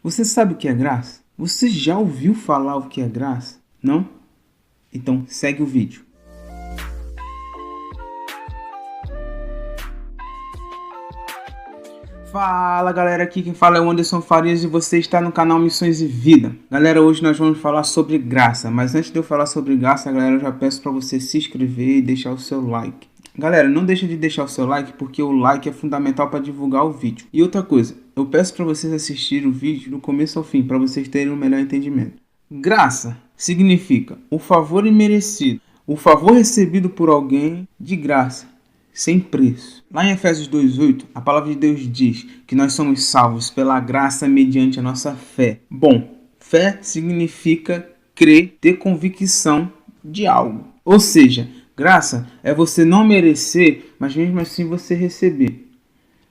Você sabe o que é graça? Você já ouviu falar o que é graça? Não? Então segue o vídeo. Fala galera, aqui quem fala é o Anderson Farias e você está no canal Missões e Vida. Galera, hoje nós vamos falar sobre graça, mas antes de eu falar sobre graça, galera, eu já peço para você se inscrever e deixar o seu like. Galera, não deixa de deixar o seu like porque o like é fundamental para divulgar o vídeo. E outra coisa, eu peço para vocês assistirem o vídeo do começo ao fim para vocês terem um melhor entendimento. Graça significa o favor imerecido, o favor recebido por alguém de graça, sem preço. Lá em Efésios 2:8, a palavra de Deus diz que nós somos salvos pela graça mediante a nossa fé. Bom, fé significa crer, ter convicção de algo. Ou seja, graça é você não merecer, mas mesmo assim você receber.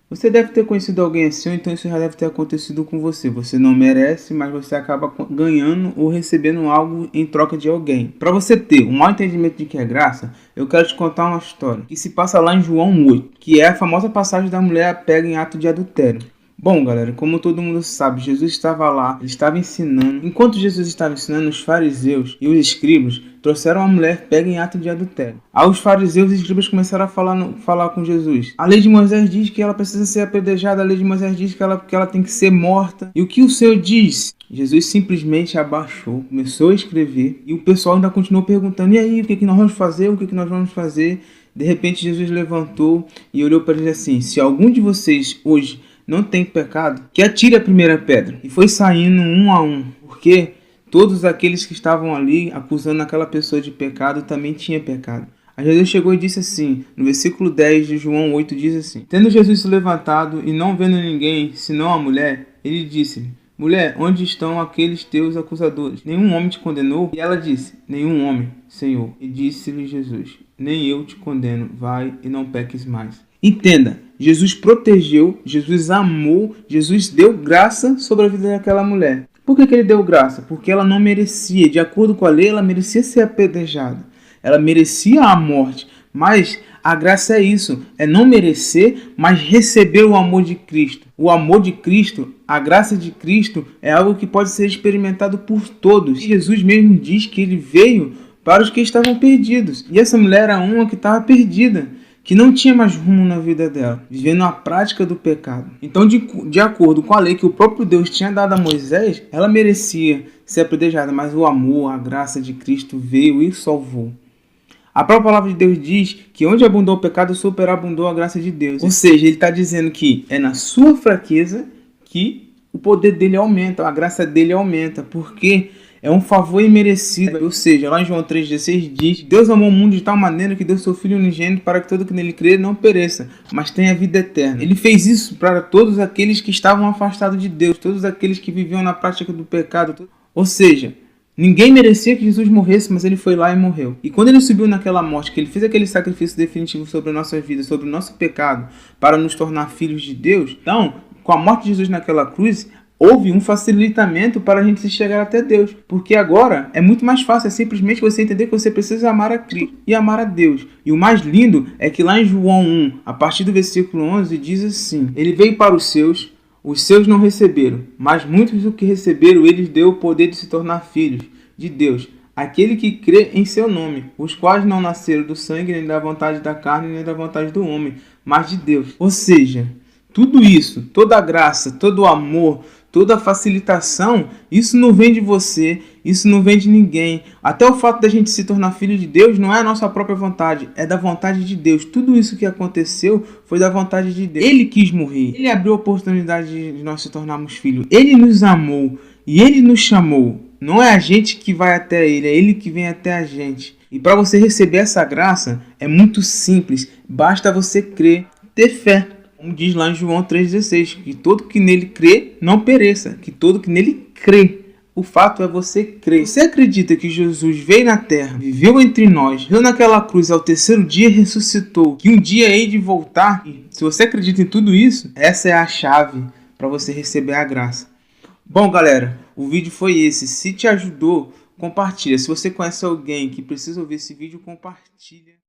Você deve ter conhecido alguém assim, então isso já deve ter acontecido com você. Você não merece, mas você acaba ganhando ou recebendo algo em troca de alguém. Para você ter um maior entendimento de que é graça, eu quero te contar uma história que se passa lá em João 8, que é a famosa passagem da mulher pega em ato de adultério. Bom, galera, como todo mundo sabe, Jesus estava lá, ele estava ensinando. Enquanto Jesus estava ensinando, os fariseus e os escribas trouxeram a mulher pega em ato de adultério. Aí os fariseus e os escribas começaram a falar com Jesus. A lei de Moisés diz que ela precisa ser apedrejada, a lei de Moisés diz que ela tem que ser morta. E o que o Senhor diz? Jesus simplesmente abaixou, começou a escrever e o pessoal ainda continuou perguntando: e aí, o que nós vamos fazer? O que nós vamos fazer? De repente Jesus levantou e olhou para eles assim: se algum de vocês hoje não tem pecado, que atire a primeira pedra. E foi saindo um a um, porque todos aqueles que estavam ali acusando aquela pessoa de pecado também tinham pecado. Aí Jesus chegou e disse assim, no versículo 10 de João 8, diz assim: tendo Jesus se levantado e não vendo ninguém, senão a mulher, ele disse-lhe: mulher, onde estão aqueles teus acusadores? Nenhum homem te condenou? E ela disse: nenhum homem, Senhor. E disse-lhe Jesus: nem eu te condeno, vai e não peques mais. Entenda, Jesus protegeu, Jesus amou, Jesus deu graça sobre a vida daquela mulher. Por que ele deu graça? Porque ela não merecia, de acordo com a lei, ela merecia ser apedrejada. Ela merecia a morte. Mas a graça é isso, é não merecer, mas receber o amor de Cristo. O amor de Cristo, a graça de Cristo é algo que pode ser experimentado por todos. Jesus mesmo diz que ele veio para os que estavam perdidos. E essa mulher era uma que estava perdida, que não tinha mais rumo na vida dela, vivendo a prática do pecado. Então, de acordo com a lei que o próprio Deus tinha dado a Moisés, ela merecia ser apedrejada, mas o amor, a graça de Cristo veio e salvou. A própria palavra de Deus diz que onde abundou o pecado, superabundou a graça de Deus. Ou seja, ele está dizendo que é na sua fraqueza que o poder dele aumenta, a graça dele aumenta, porque é um favor imerecido. Ou seja, lá em João 3,16 diz: Deus amou o mundo de tal maneira que deu seu Filho unigênito para que todo que nele crê não pereça, mas tenha vida eterna. Ele fez isso para todos aqueles que estavam afastados de Deus, todos aqueles que viviam na prática do pecado. Ou seja, ninguém merecia que Jesus morresse, mas ele foi lá e morreu. E quando ele subiu naquela morte, que ele fez aquele sacrifício definitivo sobre a nossa vida, sobre o nosso pecado, para nos tornar filhos de Deus, então, com a morte de Jesus naquela cruz, houve um facilitamento para a gente chegar até Deus. Porque agora é muito mais fácil, é simplesmente você entender que você precisa amar a Cristo e amar a Deus. E o mais lindo é que lá em João 1, a partir do versículo 11, diz assim: ele veio para os seus não receberam, mas muitos do que receberam, eles deu o poder de se tornar filhos de Deus, aquele que crê em seu nome, os quais não nasceram do sangue, nem da vontade da carne, nem da vontade do homem, mas de Deus. Ou seja, tudo isso, toda a graça, todo o amor, toda a facilitação, isso não vem de você, isso não vem de ninguém. Até o fato da gente se tornar filho de Deus não é a nossa própria vontade, é da vontade de Deus. Tudo isso que aconteceu foi da vontade de Deus. Ele quis morrer, ele abriu a oportunidade de nós se tornarmos filhos. Ele nos amou e ele nos chamou. Não é a gente que vai até ele, é ele que vem até a gente. E para você receber essa graça, é muito simples, basta você crer, ter fé. Como diz lá em João 3,16, que todo que nele crê não pereça, que todo que nele crê. O fato é você crer. Você acredita que Jesus veio na terra, viveu entre nós, veio naquela cruz, ao terceiro dia ressuscitou, que um dia hei de voltar? Se você acredita em tudo isso, essa é a chave para você receber a graça. Bom, galera, o vídeo foi esse. Se te ajudou, compartilha. Se você conhece alguém que precisa ouvir esse vídeo, compartilha.